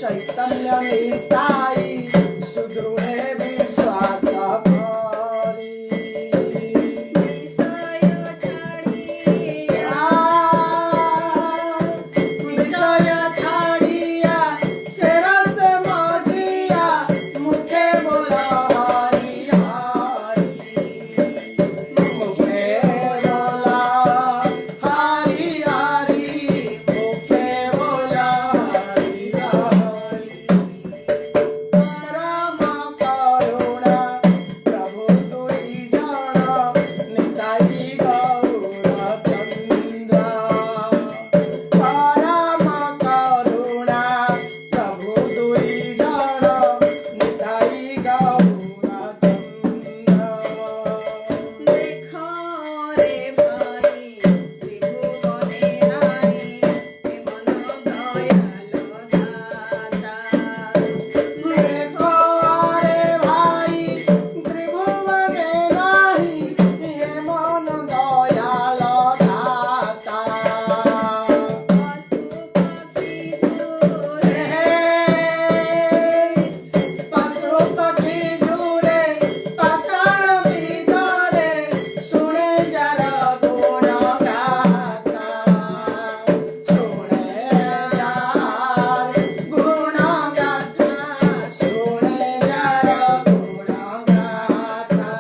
चैतन्य निताई सुदृढ़ विश्वास करी। विषय छाड़िया से रस मजिया मुखे बोला हरि हरि। मुखे बोला हरि हरि मुखे बोला हरि हरि। राम करुणा प्रभु तुई जन निताई गौर चंद्र। परम करुणा प्रभु तुई जन निताई गौर चंद्र। देखो रे भाई त्रिभुवने आई हे मन दयाल दाता। देखो रे भाई त्रिभुवने नाही ये मन दयाल दाता। पशु पक्षी झूरे पशु पक्षी झूरे पाषाण भितरे शुणे जार गुण गाथा। शुणे जार गुण गाथा। शुणे जार गुण गाथा।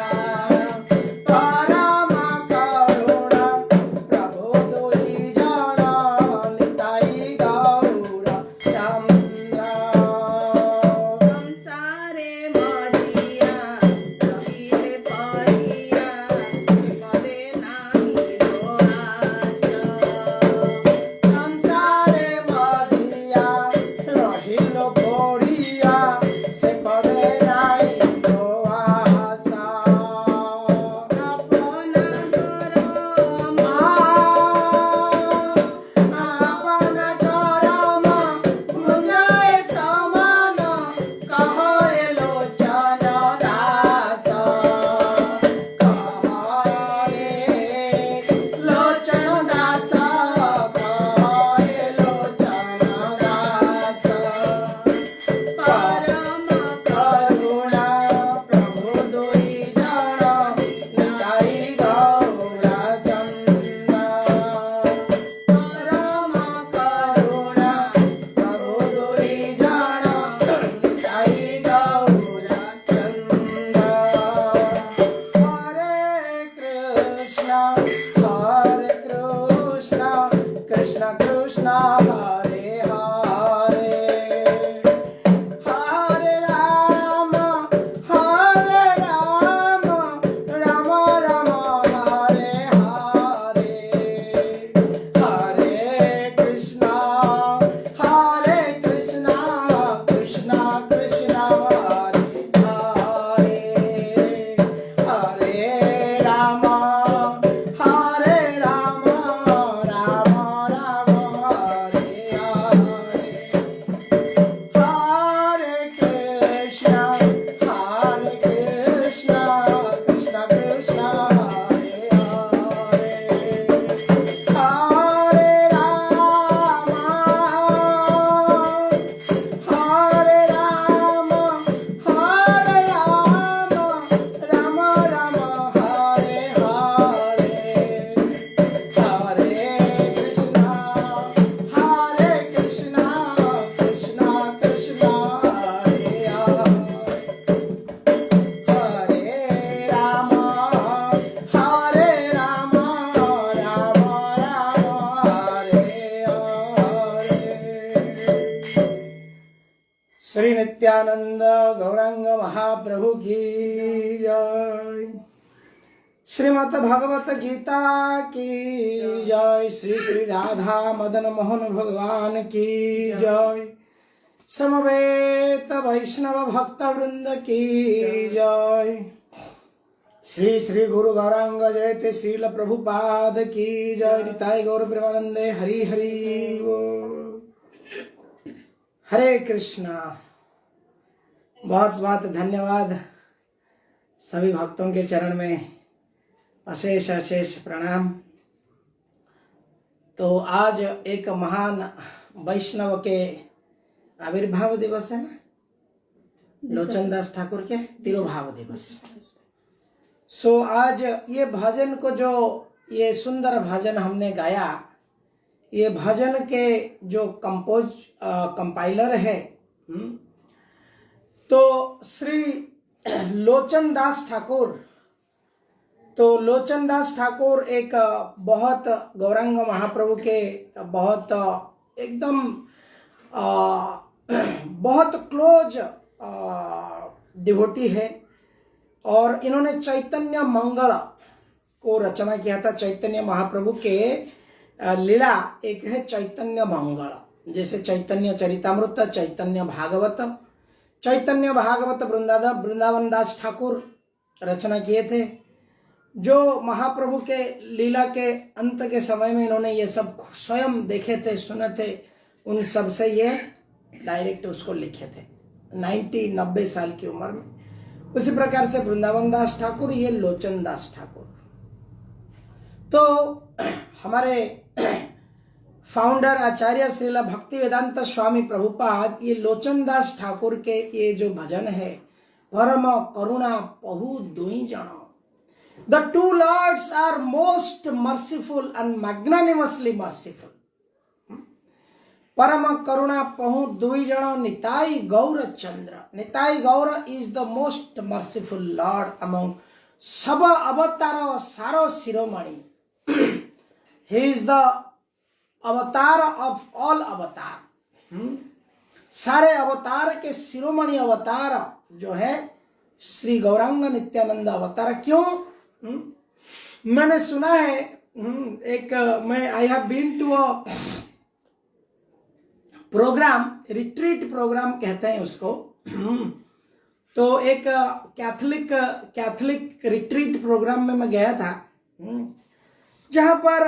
परम करुणा प्रभु तुई जन निताई गौर चंद्र। संसारे मजिया रहिले परिया पदे नाही लो आशा। संसारे मजिया रहिलो पड़िया से पदे नाई लो आशा। अपना कर्म आपन करम मुझे समान कहे लोचन दास। कहे लोचन दास। कहे लोचन दास। परम करुणा प्रभु दुई जन निताई गौर चंद्र। परम करुणा प्रभु दुई जन निताई गौर चंद्र। हरे कृष्ण कृष्ण कृष्ण हरे हरे। हरे राम राम राम हरे हरे। हरे कृष्ण कृष्ण कृष्ण हरे हरे। हरे राम राम राम हरे हरे। हरे कृष्ण कृष्ण कृष्ण हरे हरे। हरे राम राम राम हरे हरे। हरे कृष्ण कृष्ण कृष्ण हरे हरे। हरे राम राम हरे हरे। श्री नित्यानंद गौरांग महाप्रभु की जय। श्रीमद् भगवत गीता की जय। श्री श्री राधा मदन मोहन भगवान की जय। समवेत वैष्णव भक्त वृंद की जय। श्री श्री गुरु गौरांग जयते श्रील प्रभुपाद की जय। निताय गौर प्रेमानंदे हरि हरि बोल। हरे कृष्णा। बहुत बहुत धन्यवाद। सभी भक्तों के चरण में अशेष अशेष प्रणाम। तो आज एक महान वैष्णव के आविर्भाव दिवस है ना, लोचन दास ठाकुर के तिरुभाव दिवस। सो आज ये भजन को जो ये सुंदर भजन हमने गाया, ये भजन के जो कंपाइलर है तो श्री लोचन दास ठाकुर। तो लोचन दास ठाकुर एक बहुत गौरांग महाप्रभु के बहुत एकदम बहुत क्लोज डिवोटी है, और इन्होंने चैतन्य मंगल को रचना किया था। चैतन्य महाप्रभु के लीला एक है चैतन्य मंगल, जैसे चैतन्य चरितामृत, चैतन्य भागवत। चैतन्य भागवत वृंदावन दास ठाकुर रचना किए थे, जो महाप्रभु के लीला के अंत के समय में इन्होंने ये सब स्वयं देखे थे, सुने थे, उन सब से ये डायरेक्ट उसको लिखे थे 90 साल की उम्र में। उसी प्रकार से वृंदावन दास ठाकुर, ये लोचन दास ठाकुर। तो हमारे फाउंडर आचार्य श्रील भक्ति वेदांत स्वामी प्रभुपाद ये लोचन दास ठाकुर के ये जो भजन है, परम करुणा पहु दुई जन, the two lords are most merciful and magnanimously merciful. परम करुणा पहु दुई जन निताई गौर चंद्र। निताई गौर is the most merciful lord among सब अवतार सारो शिरोमणि। He is the अवतार of all अवतार। सारे अवतार के शिरोमणि अवतार जो है श्री गौरांग नित्यानंद अवतार। क्यों? मैंने सुना है मैं I have been to a program, retreat program कहते हैं उसको। तो एक कैथलिक रिट्रीट प्रोग्राम में मैं गया था, जहां पर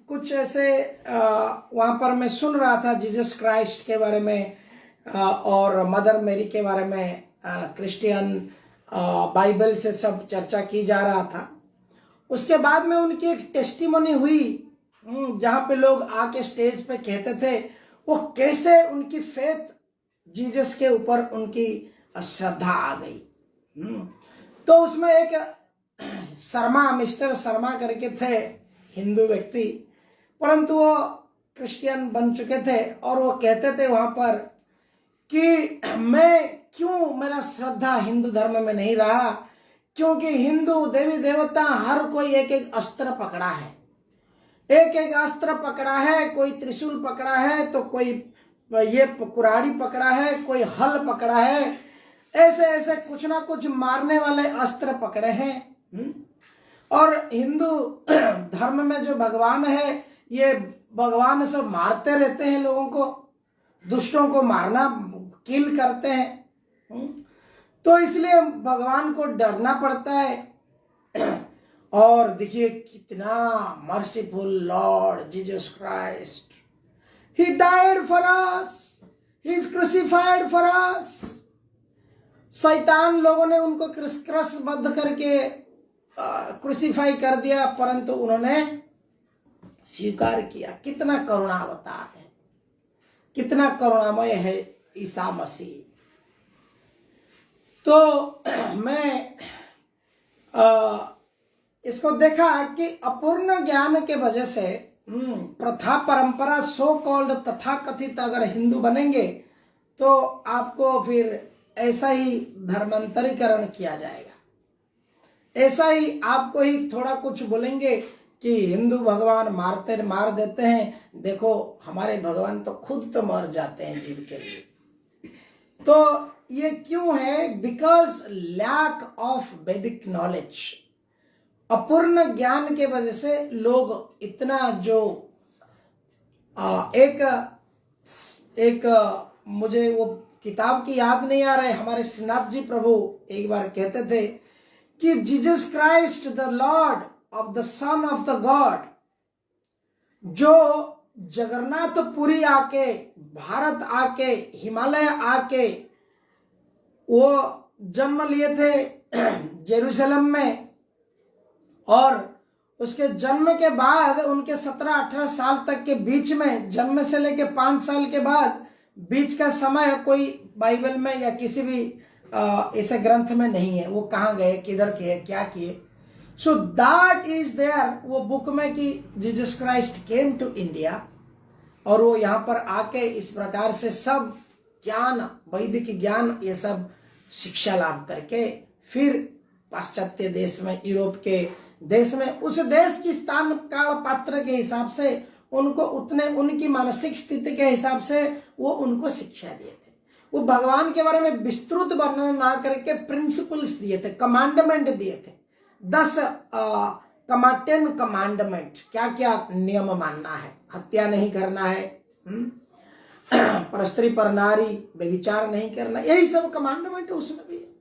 कुछ ऐसे वहां पर मैं सुन रहा था जीसस क्राइस्ट के बारे में और मदर मेरी के बारे में, क्रिश्चियन बाइबल से सब चर्चा की जा रहा था। उसके बाद में उनकी एक टेस्टिमनी हुई, जहां पे लोग आके स्टेज पे कहते थे वो कैसे उनकी फेथ जीसस के ऊपर उनकी श्रद्धा आ गई। तो उसमें एक शर्मा, मिस्टर शर्मा करके थे, हिंदू व्यक्ति, परंतु वो क्रिश्चियन बन चुके थे, और वो कहते थे वहां पर कि मैं क्यों, मेरा श्रद्धा हिंदू धर्म में नहीं रहा, क्योंकि हिंदू देवी देवता हर कोई एक एक अस्त्र पकड़ा है, एक एक अस्त्र पकड़ा है, कोई त्रिशूल पकड़ा है, तो कोई ये कुराड़ी पकड़ा है, कोई हल पकड़ा है, ऐसे ऐसे कुछ ना कुछ मारने वाले अस्त्र पकड़े हैं। और हिंदू धर्म में जो भगवान है, ये भगवान सब मारते रहते हैं लोगों को, दुष्टों को मारना, किल करते हैं। तो इसलिए भगवान को डरना पड़ता है। और देखिए कितना merciful Lord Jesus Christ, he died for us, he is crucified for us. शैतान लोगों ने उनको क्रसबद्ध करके क्रूसिफाई कर दिया, परंतु उन्होंने स्वीकार किया। कितना करुणा अवतार है, कितना करुणामय है ईसा मसीह। तो मैं इसको देखा कि अपूर्ण ज्ञान के वजह से प्रथा परंपरा सो कॉल्ड तथाकथित अगर हिंदू बनेंगे तो आपको फिर ऐसा ही धर्मांतरीकरण किया जाएगा, ऐसा ही आपको ही थोड़ा कुछ बोलेंगे कि हिंदू भगवान मार देते हैं, देखो हमारे भगवान तो खुद तो मर जाते हैं जीव के लिए। तो ये क्यों है? बिकॉज लैक ऑफ वैदिक नॉलेज, अपूर्ण ज्ञान के वजह से लोग इतना जो एक मुझे वो किताब की याद नहीं आ रहा है, हमारे श्रीनाथ जी प्रभु एक बार कहते थे कि Jesus Christ the Lord of the son of the God, जो जगन्नाथपुरी आके, भारत आके, हिमालय आके वो जन्म लिए थे जेरूशलेम में, और उसके जन्म के बाद उनके 17-18 साल तक के बीच में, जन्म से लेके 5 साल के बाद बीच का समय कोई बाइबल में या किसी भी ऐसे ग्रंथ में नहीं है, वो कहाँ गए, किधर किए, क्या किए। सो दैट इज देयर वो बुक में कि Jesus Christ came to India, और वो यहाँ पर आके इस प्रकार से सब ज्ञान, वैदिक ज्ञान, ये सब शिक्षा लाभ करके फिर पाश्चात्य देश में, यूरोप के देश में, उस देश की स्थान काल पात्र के हिसाब से उनको उतने, उनकी मानसिक स्थिति के हिसाब से वो उनको शिक्षा दिए थे। वो भगवान के बारे में विस्तृत वर्णन ना करके प्रिंसिपल्स दिए थे, कमांडमेंट दिए थे। 10 10 कमांडमेंट, क्या क्या नियम मानना है, हत्या नहीं करना है, परस्त्री पर नारी, व्यभिचार नहीं करना, यही सब कमांडमेंट उसमें भी है।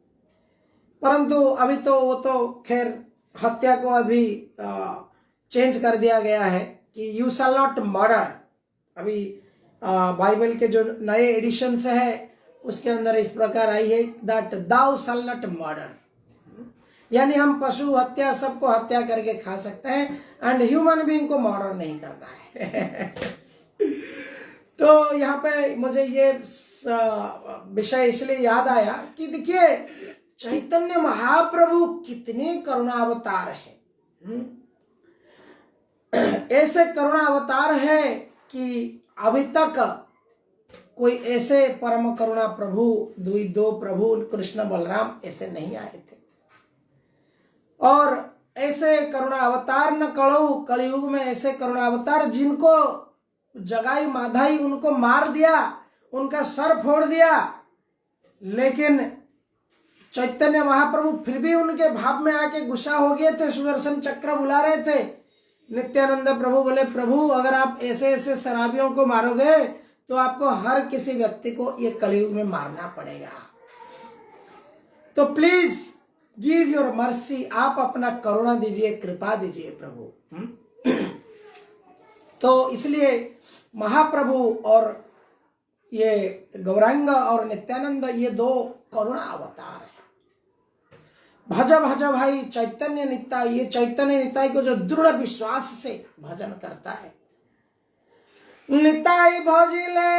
परंतु अभी तो वो तो खैर हत्या को अभी चेंज कर दिया गया है कि यू शैल नॉट मर्डर। अभी बाइबल के जो नए एडिशंस है उसके अंदर इस प्रकार आई है that thou shall not murder, यानी हम पशु हत्या, सबको हत्या करके खा सकते हैं, एंड ह्यूमन बीइंग को मर्डर नहीं करना है। तो यहाँ पे मुझे ये विषय इसलिए याद आया कि देखिए चैतन्य महाप्रभु कितने करुणावतार है। ऐसे करुणावतार है कि अभी तक कोई ऐसे परम करुणा प्रभु, दो प्रभु कृष्ण बलराम ऐसे नहीं आए थे। और ऐसे करुणा अवतार न कड़ो, कलयुग में ऐसे करुणा अवतार जिनको जगाई माधाई उनको मार दिया, उनका सर फोड़ दिया, लेकिन चैतन्य महाप्रभु फिर भी उनके भाव में आके गुस्सा हो गए थे, सुदर्शन चक्र बुला रहे थे। नित्यानंद प्रभु बोले, प्रभु अगर आप ऐसे ऐसे शराबियों को मारोगे तो आपको हर किसी व्यक्ति को ये कलयुग में मारना पड़ेगा, तो प्लीज गिव योर मर्सी, आप अपना करुणा दीजिए, कृपा दीजिए प्रभु। तो इसलिए महाप्रभु और ये गौरांग और नित्यानंद ये 2 करुणा अवतार है। भज भज भाई चैतन्य निताई, ये चैतन्य निताई को जो दृढ़ विश्वास से भजन करता है, निताई भजिले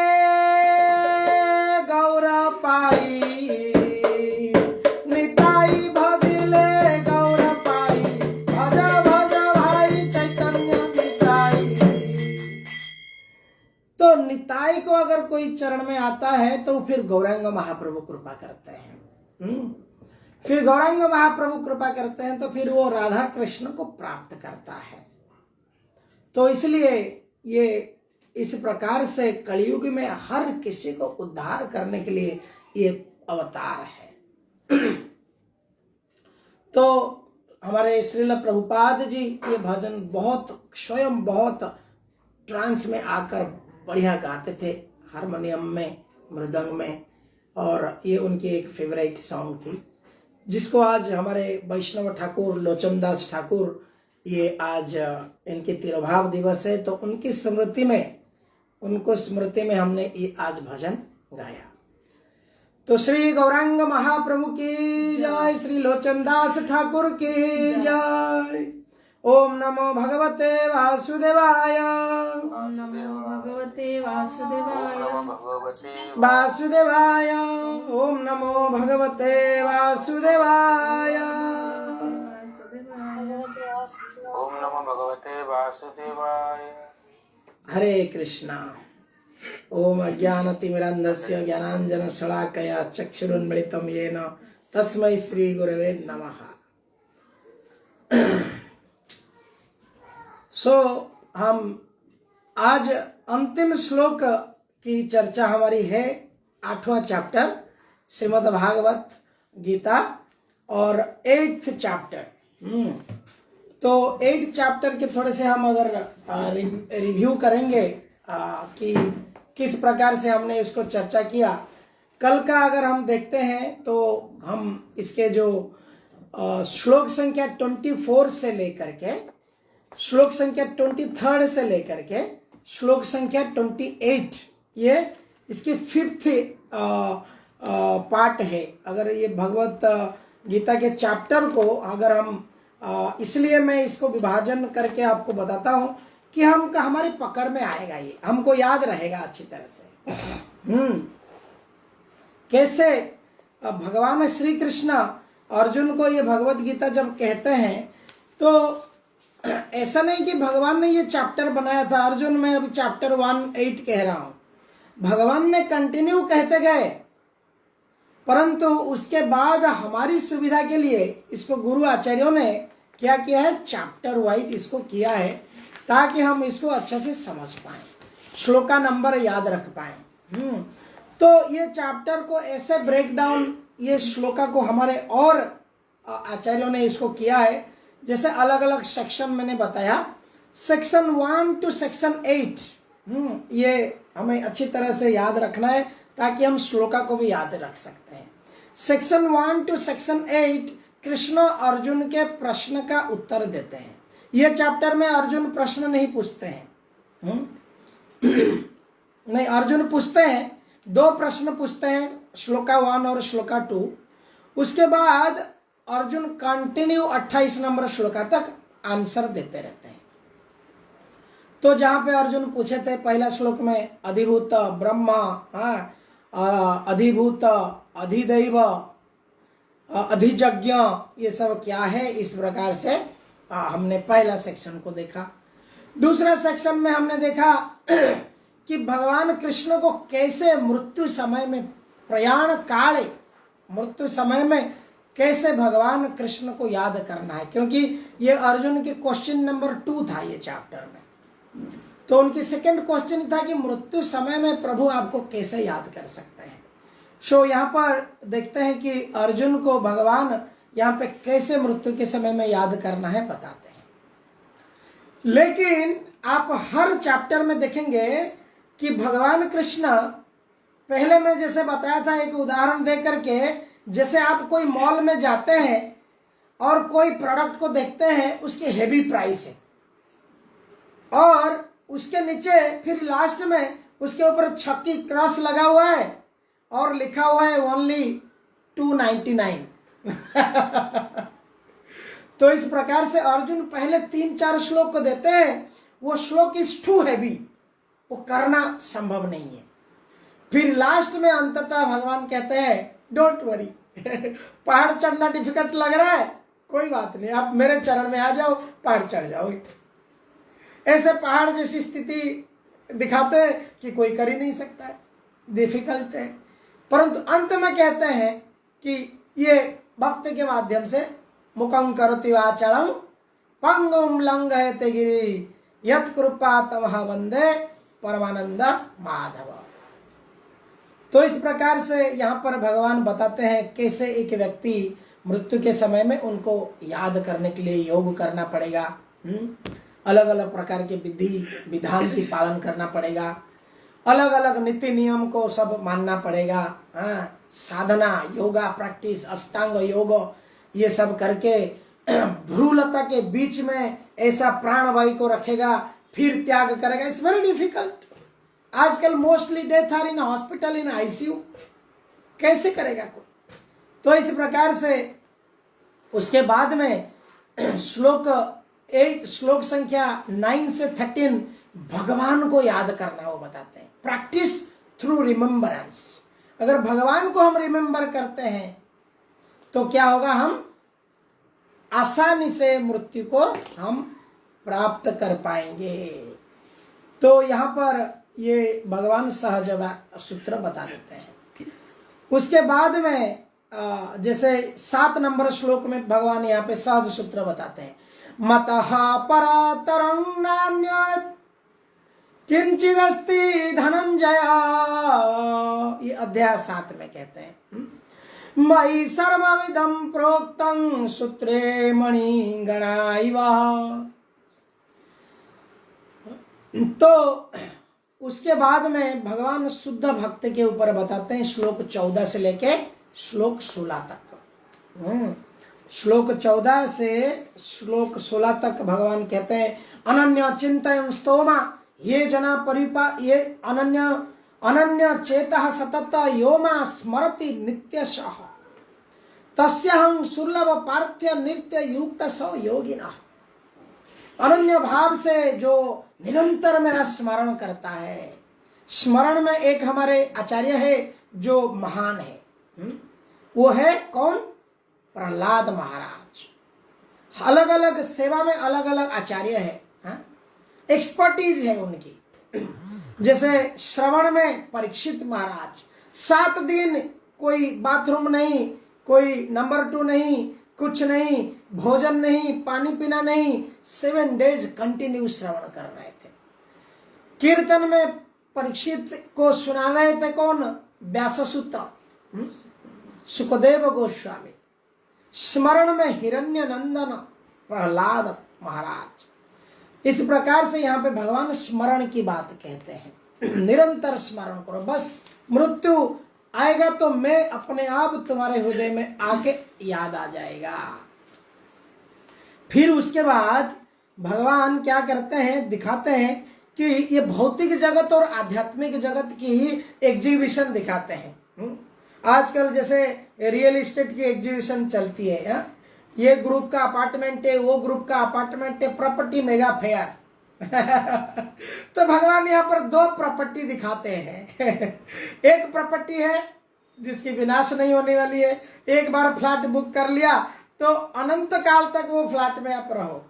गौर पाई, निताई भजिले गौर पाई, भज भज भाई चैतन्य निताई। तो निताई को अगर कोई चरण में आता है तो फिर गौरांग महाप्रभु कृपा करते हैं। फिर गौरांग महाप्रभु कृपा करते हैं तो फिर वो राधा कृष्ण को प्राप्त करता है। तो इसलिए ये इस प्रकार से कलयुग में हर किसी को उद्धार करने के लिए ये अवतार है। तो हमारे श्रील प्रभुपाद जी ये भजन बहुत, स्वयं बहुत ट्रांस में आकर बढ़िया गाते थे, हारमोनियम में, मृदंग में, और ये उनकी एक फेवरेट सॉन्ग थी, जिसको आज हमारे वैष्णव ठाकुर लोचन दास ठाकुर, ये आज इनके तिरुभाव दिवस है, तो उनकी स्मृति में, उनको स्मृति में हमने ये आज भजन गाया। तो श्री गौरांग महाप्रभु की जय, श्री लोचन दास ठाकुर की जय। ओम नमो भगवते वासुदेवाय, ओम नमो भगवते वासुदेवाय, वासुदेवाय, ओम नमो भगवते वासुदेवाय, ओम नमो भगवते वासुदेवाय। हरे कृष्णा। ओम अज्ञानतिमिरन्धस्य ज्ञानाञ्जनशलाकया चक्षुरुन्मिलितं येन तस्मै श्री गुरवे नमः। हम आज अंतिम श्लोक की चर्चा हमारी है 8वां चैप्टर श्रीमद् भागवत गीता और 8th चैप्टर। तो 8th चैप्टर के थोड़े से हम अगर रिव्यू करेंगे कि किस प्रकार से हमने इसको चर्चा किया। कल का अगर हम देखते हैं तो हम इसके जो श्लोक संख्या 24 से लेकर के श्लोक संख्या 23 से लेकर के श्लोक संख्या 28, ये इसकी 5th पार्ट है। अगर ये भगवत गीता के चैप्टर को अगर हम इसलिए मैं इसको विभाजन करके आपको बताता हूँ कि हमारी पकड़ में आएगा, ये हमको याद रहेगा अच्छी तरह से। कैसे भगवान श्री कृष्ण अर्जुन को ये भगवत गीता जब कहते हैं तो ऐसा नहीं कि भगवान ने ये चैप्टर बनाया था, अर्जुन मैं अभी चैप्टर 1:8 कह रहा हूं। भगवान ने कंटिन्यू कहते गए, परंतु उसके बाद हमारी सुविधा के लिए इसको गुरु आचार्यों ने क्या किया है, चैप्टर वाइज इसको किया है ताकि हम इसको अच्छे से समझ पाए, श्लोका नंबर याद रख पाए। तो ये चैप्टर को ऐसे ब्रेक डाउन, ये श्लोका को हमारे और आचार्यों ने इसको किया है, जैसे अलग अलग सेक्शन मैंने बताया, सेक्शन 1 to सेक्शन 8। ये हमें अच्छी तरह से याद रखना है ताकि हम श्लोका को भी याद रख सकते हैं। Section 1 to section 8 Krishna Arjun के प्रश्न का उत्तर देते हैं। ये चैप्टर में अर्जुन प्रश्न नहीं पूछते हैं। नहीं, अर्जुन पूछते हैं, 2 प्रश्न पूछते हैं, श्लोका 1 और श्लोका 2। उसके बाद अर्जुन कंटिन्यू 28 नंबर श्लोका तक आंसर देते रहते हैं। तो जहां पे अर्जुन पूछे थे पहला श्लोक में अधिभूत ब्रह्म, अधिभूत अधिदैव अधिजज्ञ, ये सब क्या है, इस प्रकार से हमने पहला सेक्शन को देखा। दूसरा सेक्शन में हमने देखा कि भगवान कृष्ण को कैसे मृत्यु समय में, प्रयाण काल, मृत्यु समय में कैसे भगवान कृष्ण को याद करना है, क्योंकि ये अर्जुन के क्वेश्चन नंबर 2 था ये चैप्टर में। तो उनकी सेकंड क्वेश्चन था कि मृत्यु समय में प्रभु आपको कैसे याद कर सकते हैं। सो यहाँ पर देखते हैं कि अर्जुन को भगवान यहाँ पे कैसे मृत्यु के समय में याद करना है बताते हैं। लेकिन आप हर चैप्टर में देखेंगे कि भगवान कृष्ण, पहले मैं जैसे बताया था एक उदाहरण दे करके, जैसे आप कोई मॉल में जाते हैं और कोई प्रोडक्ट को देखते हैं, उसकी हेवी प्राइस है और उसके नीचे फिर लास्ट में उसके ऊपर छक्की क्रॉस लगा हुआ है और लिखा हुआ है ओनली 299। तो इस प्रकार से अर्जुन पहले 3-4 श्लोक को देते हैं, वो श्लोक इज टू हैवी, वो करना संभव नहीं है। फिर लास्ट में अंततः भगवान कहते हैं डोंट वरी, पहाड़ चढ़ना डिफिकल्ट लग रहा है, कोई बात नहीं, आप मेरे चरण में आ जाओ, पहाड़ चढ़ जाओगे। ऐसे पहाड़ जैसी स्थिति दिखाते हैं कि कोई कर ही नहीं सकता है, डिफिकल्ट है, परंतु अंत में कहते हैं कि ये भक्ति के माध्यम से मुखं करोति वाचालम पंगुम लंघयते गिरि यत् कृपा तमह वंदे परमानंद माधव। तो इस प्रकार से यहाँ पर भगवान बताते हैं कैसे एक व्यक्ति मृत्यु के समय में उनको याद करने के लिए योग करना पड़ेगा, अलग अलग प्रकार के विधि विधान की पालन करना पड़ेगा, अलग अलग नीति नियम को सब मानना पड़ेगा, साधना, योगा प्रैक्टिस, अष्टांग योग, ये सब करके भ्रूलता के बीच में ऐसा प्राणवायु को रखेगा, फिर त्याग करेगा। It's very difficult. आजकल mostly death are in hospital, in ICU, कैसे करेगा कोई। तो इस प्रकार से उसके बाद में श्लोक संख्या 9 से 13 भगवान को याद करना वो बताते हैं, प्रैक्टिस थ्रू रिमेम्बरेंस। अगर भगवान को हम रिमेम्बर करते हैं तो क्या होगा, हम आसानी से मृत्यु को हम प्राप्त कर पाएंगे। तो यहाँ पर ये भगवान सहज सूत्र बता देते हैं। उसके बाद में जैसे 7 नंबर श्लोक में भगवान यहाँ पे सहज सूत्र बताते हैं, मतः परातरं नान्यत् किंचिदस्ति धनंजय, ये अध्याय 7 में कहते हैं, मयि सर्वविदं प्रोक्तं सूत्रे मणिगणा इव। तो उसके बाद में भगवान शुद्ध भक्त के ऊपर बताते हैं, श्लोक 14 से लेके श्लोक 16 तक। श्लोक 14 से श्लोक 16 तक भगवान कहते हैं, अनन्य चिंतयन् स्तोमा ये जना परिपा, ये अनन्य चेतः सतत यो मा स्मरति नित्यशः तस्यहं सुलभ पार्थ्य नित्य युक्त स योगिनः। अनन्य भाव से जो निरंतर मेरा स्मरण करता है, स्मरण में एक हमारे आचार्य है जो महान है, वो है कौन? प्रहलाद महाराज। अलग अलग सेवा में अलग अलग आचार्य है, एक्सपर्टीज है उनकी। जैसे श्रवण में परीक्षित महाराज, 7 दिन कोई बाथरूम नहीं, कोई नंबर 2 नहीं, कुछ नहीं, भोजन नहीं, पानी पीना नहीं, 7 डेज कंटिन्यू श्रवण कर रहे थे। कीर्तन में परीक्षित को सुना रहे थे कौन? व्याससुत सुखदेव गोस्वामी। स्मरण में हिरण्यनंदन प्रहलाद महाराज। इस प्रकार से यहाँ पे भगवान स्मरण की बात कहते हैं। निरंतर स्मरण करो, बस मृत्यु आएगा तो मैं अपने आप तुम्हारे हृदय में आके याद आ जाएगा। फिर उसके बाद भगवान क्या करते हैं? दिखाते हैं कि ये भौतिक जगत और आध्यात्मिक जगत की ही एग्जीबिशन दिखाते हैं। आजकल जैसे रियल एस्टेट की एग्जीबिशन चलती है, ये ग्रुप का अपार्टमेंट है, वो ग्रुप का अपार्टमेंट है, प्रॉपर्टी मेगा फेयर। तो भगवान यहाँ पर 2 प्रॉपर्टी दिखाते हैं। एक प्रॉपर्टी है जिसकी विनाश नहीं होने वाली है, एक बार फ्लैट बुक कर लिया तो अनंत काल तक वो फ्लैट में आप रहो।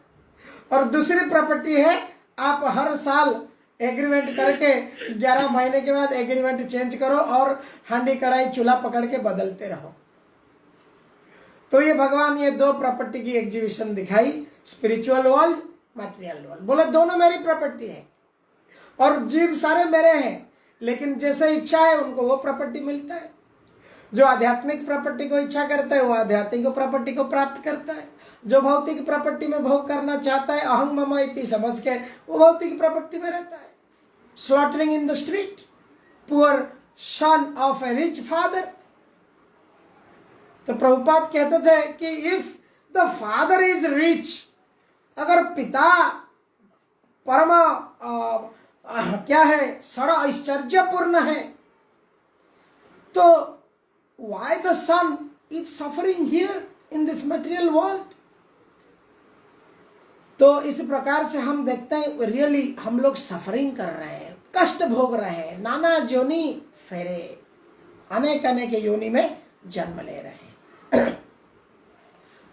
और दूसरी प्रॉपर्टी है आप हर साल एग्रीमेंट करके 11 महीने के बाद एग्रीमेंट चेंज करो और हांडी कढ़ाई चूल्हा पकड़ के बदलते रहो। तो ये भगवान ये 2 प्रॉपर्टी की एग्जीबिशन दिखाई, स्पिरिचुअल वर्ल्ड, मटेरियल वर्ल्ड। बोले दोनों मेरी प्रॉपर्टी है और जीव सारे मेरे हैं, लेकिन जैसे इच्छा है उनको वो प्रॉपर्टी मिलता है। जो आध्यात्मिक प्रॉपर्टी को इच्छा करता है वो आध्यात्मिक प्रॉपर्टी को प्राप्त करता है। जो भौतिक प्रॉपर्टी में भोग करना चाहता है अहं मम इति समझ के, वो भौतिक प्रॉपर्टी में रहता है। Slaughtering in the street, poor son of A rich father. तो प्रभुपाद कहते थे कि if the father is rich, अगर पिता परम क्या है, सड़ा ऐश्वर्यपूर्ण है, तो why the son is suffering here in this material world? तो इस प्रकार से हम देखते हैं रियली हम लोग सफरिंग कर रहे हैं, कष्ट भोग रहे हैं, नाना योनि फेरे, अनेक अनेक योनि में जन्म ले रहे हैं।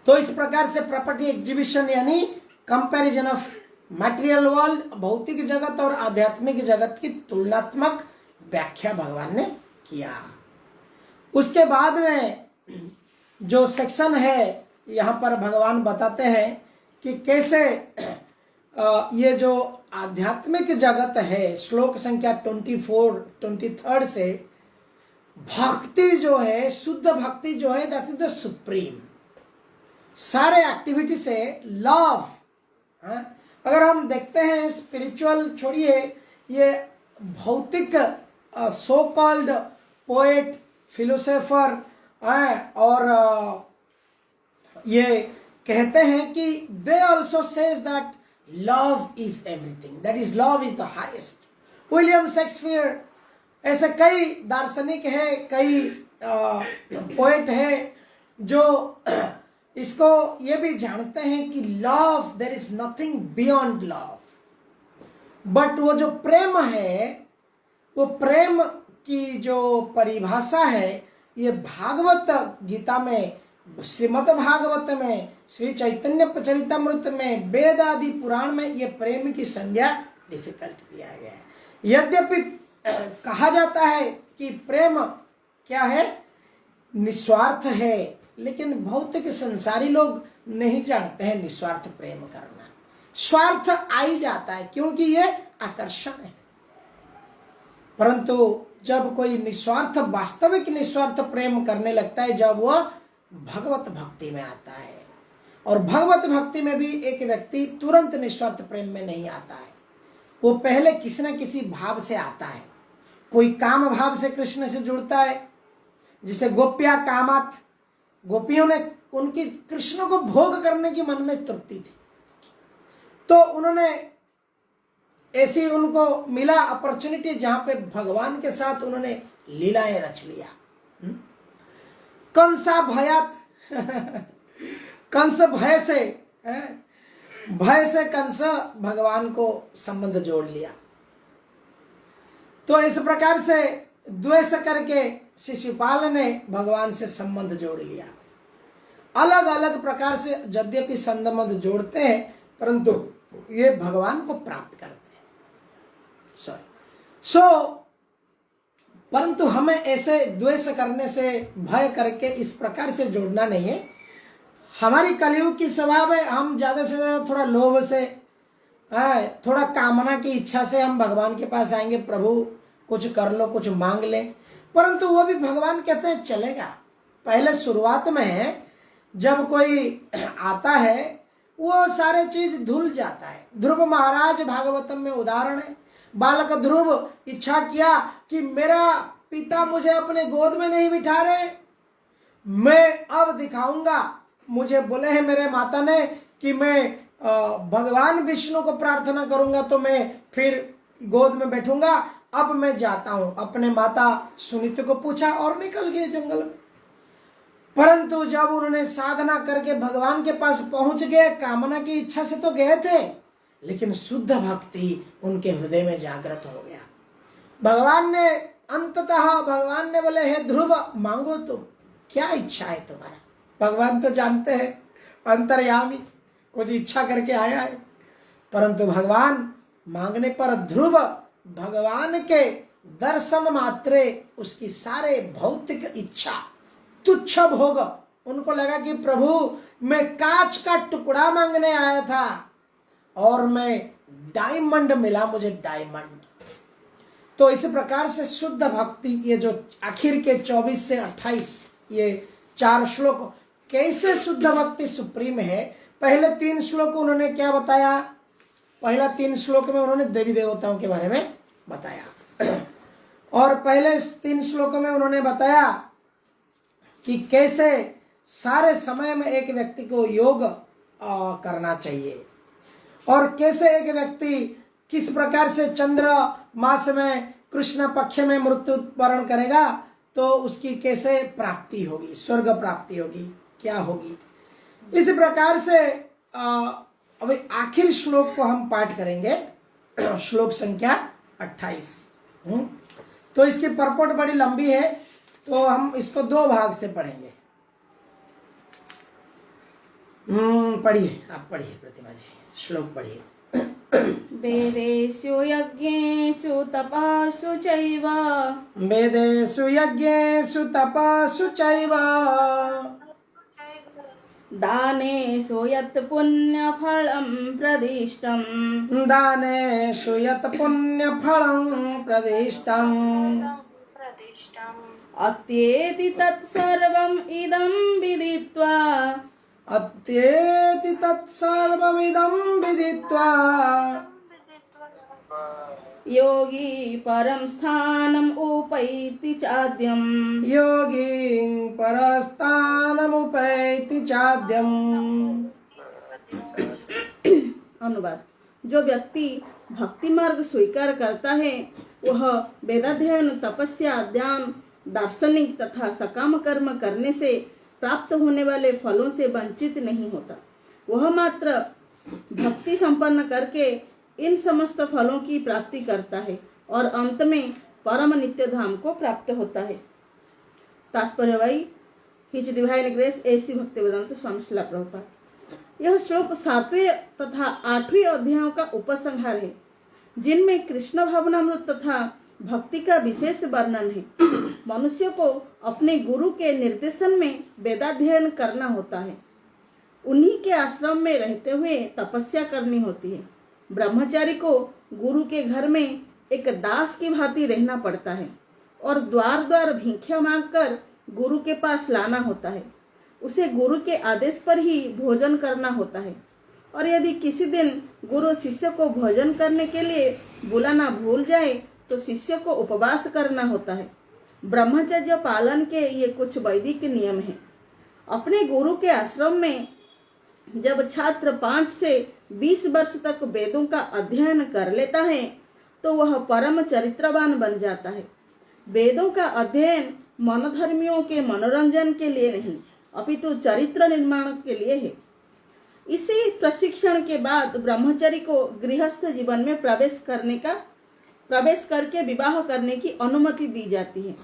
तो इस प्रकार से प्रॉपर्टी एग्जीबिशन यानी कंपैरिजन ऑफ मटेरियल वर्ल्ड, भौतिक जगत और आध्यात्मिक जगत की तुलनात्मक व्याख्या भगवान ने किया। उसके बाद में जो सेक्शन है यहाँ पर भगवान बताते हैं कि कैसे ये जो आध्यात्मिक जगत है, श्लोक संख्या 23 से भक्ति जो है, शुद्ध भक्ति जो है, दैट इज द सुप्रीम। सारे एक्टिविटी से लव, अगर हम देखते हैं स्पिरिचुअल छोड़िए, ये भौतिक सो कॉल्ड पोएट, फिलोसोफर और ये कहते हैं कि they also says that love is everything, that is love is the highest. William Shakespeare, ऐसे कई दार्शनिक है, कई पोएट है जो इसको ये भी जानते हैं कि love, there is nothing beyond love. But वो जो प्रेम है, वो प्रेम की जो परिभाषा है, ये भागवत गीता में, श्रीमद् भागवत में, श्री चैतन्य चरितामृत में, वेद आदि पुराण में ये प्रेम की संज्ञा डिफिकल्ट दिया गया है। यद्यपि कहा जाता है कि प्रेम क्या है, निस्वार्थ है, लेकिन भौतिक संसारी लोग नहीं जानते हैं निस्वार्थ प्रेम करना। स्वार्थ आ ही जाता है क्योंकि ये आकर्षण है, परंतु जब कोई निस्वार्थ, वास्तविक निस्वार्थ प्रेम करने लगता है, जब वह भगवत भक्ति में आता है। और भगवत भक्ति में भी एक व्यक्ति तुरंत निस्वार्थ प्रेम में नहीं आता है, वो पहले किसी न किसी भाव से आता है। कोई काम भाव से कृष्ण से जुड़ता है, जिसे गोप्या कामात, गोपियों ने उनकी कृष्ण को भोग करने की मन में तृप्ति थी, तो उन्होंने ऐसी उनको मिला अपॉर्चुनिटी जहां पे भगवान के साथ उन्होंने लीलाएं रच लिया। कंसा भयात कंस भय से कंस भगवान को संबंध जोड़ लिया। तो इस प्रकार से द्वेष करके शिशुपाल ने भगवान से संबंध जोड़ लिया। अलग अलग प्रकार से यद्यपि संबंध जोड़ते हैं, परंतु ये भगवान को प्राप्त करते हैं। परंतु हमें ऐसे द्वेष करने से, भय करके इस प्रकार से जोड़ना नहीं है। हमारी कलयुग की स्वभाव है, हम ज्यादा से ज्यादा थोड़ा लोभ से, थोड़ा कामना की इच्छा से हम भगवान के पास आएंगे, प्रभु कुछ कर लो, कुछ मांग ले। परंतु वो भी भगवान कहते हैं चलेगा। पहले शुरुआत में जब कोई आता है वो सारे चीज धुल जाता है। ध्रुव महाराज भागवतम में उदाहरण है। बालक ध्रुव इच्छा किया कि मेरा पिता मुझे अपने गोद में नहीं बिठा रहे, मैं अब दिखाऊंगा। मुझे बोले हैं मेरे माता ने कि मैं भगवान विष्णु को प्रार्थना करूंगा तो मैं फिर गोद में बैठूंगा, अब मैं जाता हूं। अपने माता सुनीति को पूछा और निकल गए जंगल में। परंतु जब उन्होंने साधना करके भगवान के पास पहुंच गए, कामना की इच्छा से तो गए थे, लेकिन शुद्ध भक्ति उनके हृदय में जागृत हो गया। भगवान ने अंततः भगवान ने बोले, हे ध्रुव मांगो तुम, क्या इच्छा है तुम्हारा। भगवान तो जानते हैं अंतर्यामी, कुछ इच्छा करके आया है। परंतु भगवान मांगने पर ध्रुव भगवान के दर्शन मात्रे उसकी सारे भौतिक इच्छा तुच्छ भोग, उनको लगा कि प्रभु मैं कांच का टुकड़ा मांगने आया था और मैं डायमंड मिला मुझे, डायमंड। तो इस प्रकार से शुद्ध भक्ति, ये जो आखिर के 24 से 28 ये 4 श्लोक, कैसे शुद्ध भक्ति सुप्रीम है। पहले 3 श्लोक उन्होंने क्या बताया, पहला 3 श्लोक में उन्होंने देवी देवताओं के बारे में बताया और पहले 3 श्लोकों में उन्होंने बताया कि कैसे सारे समय में एक व्यक्ति को योग करना चाहिए और कैसे एक व्यक्ति किस प्रकार से चंद्र मास में कृष्ण पक्ष में मृत्यु वरण करेगा तो उसकी कैसे प्राप्ति होगी, स्वर्ग प्राप्ति होगी, क्या होगी। इस प्रकार से अभी आखिर श्लोक को हम पाठ करेंगे, श्लोक संख्या 28। तो इसकी परपोट बड़ी लंबी है तो हम इसको 2 भाग से पढ़ेंगे। पढ़िए, आप पढ़िए प्रतिमा जी, श्लोक पढ़िए। वेदेषु यज्ञेषु तपस्सु चैव, वेदेषु यज्ञेषु तपस्सु चैव, दानेषु यत् पुण्यफलं प्रदिष्टम्, दानेषु यत् पुण्यफलं प्रदिष्टम्, अत्येति तत्सर्वम् इदं विदित्वा, अत्येति तत्सर्वमिदं विदित्वा, योगी परं स्थानम् उपैति चाद्यम्, योगी परस्थानमुपैति चाद्यम्। अनुवाद। जो व्यक्ति भक्ति मार्ग स्वीकार करता है वह वेदाध्ययन, तपस्या, ध्यान, दार्शनिक तथा सकाम कर्म करने से प्राप्त होने वाले फलों से वंचित नहीं होता। वह मात्र भक्ति संपन्न करके इन समस्त फलों की प्राप्ति करता है और अंत में परम नित्य धाम को प्राप्त होता है। तात्पर्य वही हिज डिवाइन ग्रेस ऐसी भक्तिवेदांत स्वामी श्रील प्रभुपाद। यह श्लोक 7वें तथा 8वें अध्यायों का उपसंहार है, जिनमें कृष्ण भावनामृत तथा भक्ति का विशेष वर्णन है। मनुष्य को अपने गुरु के निर्देशन में वेदाध्ययन करना होता है, उन्हीं के आश्रम में रहते हुए तपस्या करनी होती है। ब्रह्मचारी को गुरु के घर में एक दास की भांति रहना पड़ता है और द्वार द्वार भिक्षा मांगकर गुरु के पास लाना होता है। उसे गुरु के आदेश पर ही भोजन करना होता है और यदि किसी दिन गुरु शिष्य को भोजन करने के लिए बुलाना भूल जाए तो शिष्य को उपवास करना होता है। ब्रह्मचर्य पालन के ये कुछ वैदिक नियम हैं। अपने गुरु के आश्रम में जब छात्र 5 से 20 वर्ष तक वेदों का अध्ययन कर लेता है तो वह परम चरित्रवान बन जाता है। वेदों का अध्ययन मनोधर्मियों के मनोरंजन के लिए नहीं अपितु चरित्र निर्माण के लिए है। इसी प्रशिक्षण के बाद ब्रह्मचारी को गृहस्थ जीवन में प्रवेश करने का प्रवेश करके विवाह करने की अनुमति दी जाती है।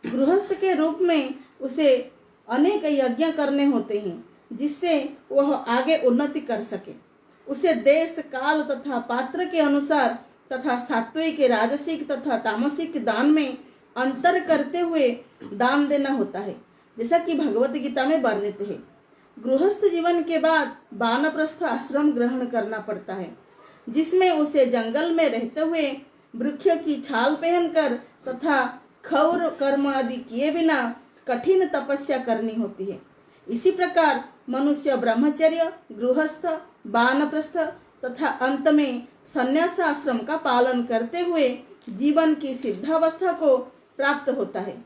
गृहस्थ के रूप में उसे अनेक यज्ञ करने होते हैं जिससे वह आगे उन्नति कर सके। उसे देश काल तथा पात्र के अनुसार तथा सात्विक राजसिक तथा तामसिक दान में अंतर करते हुए दान देना होता है, जैसा कि भगवत गीता में वर्णित है। गृहस्थ जीवन के बाद वानप्रस्थ आश्रम ग्रहण करना पड़ता है, जिसमें उसे जंगल में रहते हुए वृक्ष की छाल पहनकर तथा क्षौर कर्म आदि किए बिना कठिन तपस्या करनी होती है। इसी प्रकार मनुष्य ब्रह्मचर्य, गृहस्थ, वानप्रस्थ तथा अंत में संन्यास आश्रम का पालन करते हुए जीवन की सिद्धावस्था को प्राप्त होता है।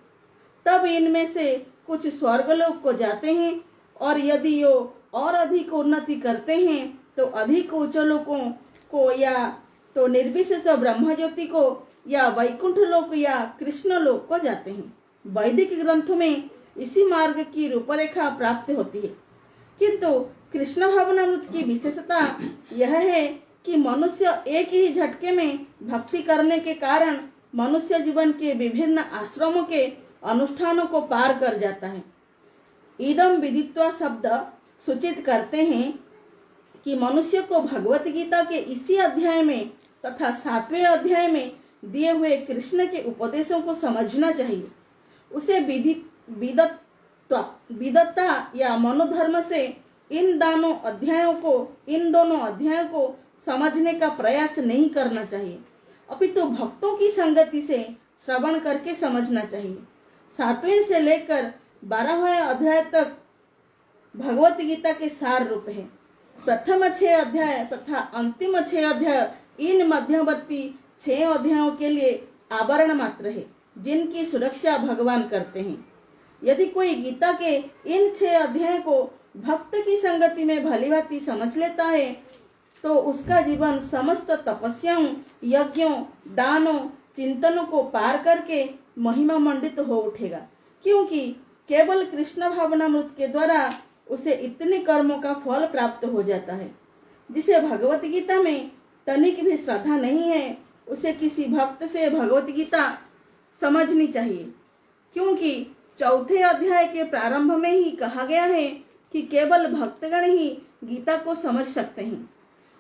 तब इनमें से कुछ स्वर्गलोक को जाते हैं और यदि वो और अधिक उन्नति करते हैं तो अधिक उच्च लोकों को या तो निर्विशेष ब्रह्म ज्योति को या वैकुंठ लोक या कृष्ण लोक को जाते हैं। वैदिक ग्रंथों में इसी मार्ग की रूपरेखा प्राप्त होती है, किंतु कृष्ण भावनामृत की विशेषता यह है कि मनुष्य एक ही झटके में भक्ति करने के कारण मनुष्य जीवन के विभिन्न आश्रमों के अनुष्ठानों को पार कर जाता है। इदम विदित्वा शब्द सूचित करते हैं कि मनुष्य को भगवत गीता के इसी अध्याय में तथा 7वें अध्याय में दिए हुए कृष्ण के उपदेशों को समझना चाहिए। उसे विदत्ता या मनोधर्म से इन दोनों अध्यायों को समझने का प्रयास नहीं करना चाहिए, अपितु भक्तों की संगति से श्रवण करके समझना चाहिए। 7वें से लेकर 12वें अध्याय तक भगवत गीता के सार रूप है। प्रथम 6 अध्याय तथा अंतिम 6 अध्याय इन मध्यवर्ती 6 अध्यायों के लिए आवरण मात्र है, जिनकी सुरक्षा भगवान करते हैं। यदि कोई गीता के इन 6 अध्यायों को भक्त की संगति में भलीभांति समझ लेता है तो उसका जीवन समस्त तपस्याओं, यज्ञों, दानों, चिंतनों को पार करके महिमा मंडित हो उठेगा, क्योंकि केवल कृष्ण भावनामृत के द्वारा उसे इतने कर्मों का फल प्राप्त हो जाता है। जिसे भगवत गीता में तनिक भी श्रद्धा नहीं है, उसे किसी भक्त से भगवत गीता समझनी चाहिए, क्योंकि 4थे अध्याय के प्रारंभ में ही कहा गया है कि केवल भक्तगण ही गीता को समझ सकते हैं,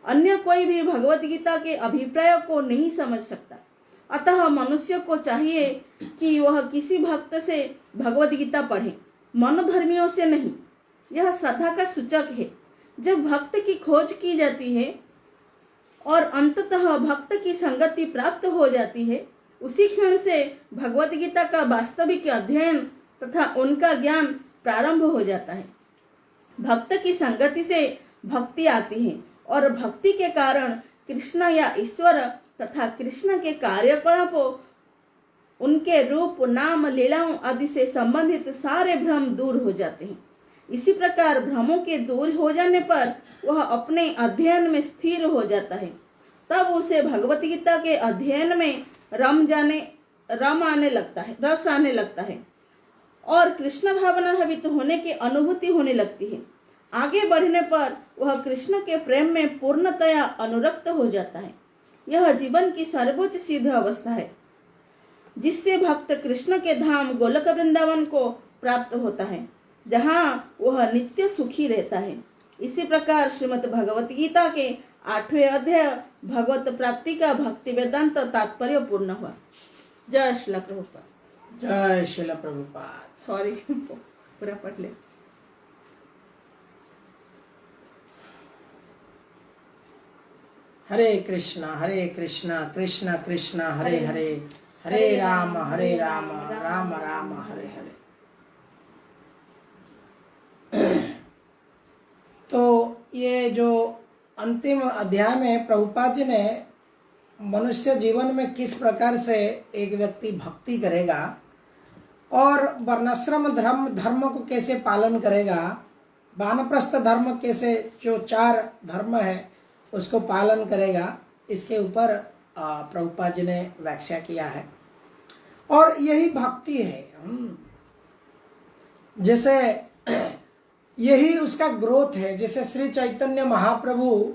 अन्य कोई भी भगवत गीता के अभिप्राय को नहीं समझ सकता। अतः मनुष्य को चाहिए कि वह किसी भक्त से भगवत गीता पढ़े, मनोधर्मियों से नहीं। यह श्रद्धा का सूचक है। जब भक्त की खोज की जाती है और अंततः भक्त की संगति प्राप्त हो जाती है, उसी क्षण से भगवत गीता का वास्तविक अध्ययन तथा उनका ज्ञान प्रारंभ हो जाता है। भक्त की संगति से भक्ति आती है और भक्ति के कारण कृष्ण या ईश्वर तथा कृष्ण के कार्यकलापों, उनके रूप, नाम, लीलाओं आदि से संबंधित सारे भ्रम दूर हो जाते हैं। इसी प्रकार भ्रमों के दूर हो जाने पर वह अपने अध्ययन में स्थिर हो जाता है। तब उसे भगवत गीता के अध्ययन में रस आने लगता है और कृष्ण भावना भावित होने की अनुभूति होने लगती है। आगे बढ़ने पर वह कृष्ण के प्रेम में पूर्णतया अनुरक्त हो जाता है। यह जीवन की सर्वोच्च सिद्ध अवस्था है, जिससे भक्त कृष्ण के धाम गोलक वृंदावन को प्राप्त होता है, जहाँ वह नित्य सुखी रहता है। इसी प्रकार श्रीमद् भगवत गीता के 8वें अध्याय भगवत प्राप्ति का भक्ति वेदांत तात्पर्य पूर्ण हुआ। जय श्रील प्रभुपाद। जय श्रील प्रभुपाद। सॉरी, पूरा पढ़ ले। हरे कृष्णा कृष्ण कृष्ण हरे हरे, हरे राम राम राम हरे हरे। तो ये जो अंतिम अध्याय में प्रभुपाद जी ने मनुष्य जीवन में किस प्रकार से एक व्यक्ति भक्ति करेगा और वर्णाश्रम धर्म को कैसे पालन करेगा, वानप्रस्थ धर्म कैसे, जो 4 धर्म है उसको पालन करेगा, इसके ऊपर प्रभुपाद जी ने व्याख्या किया है। और यही भक्ति है, जैसे यही उसका ग्रोथ है। जैसे श्री चैतन्य महाप्रभु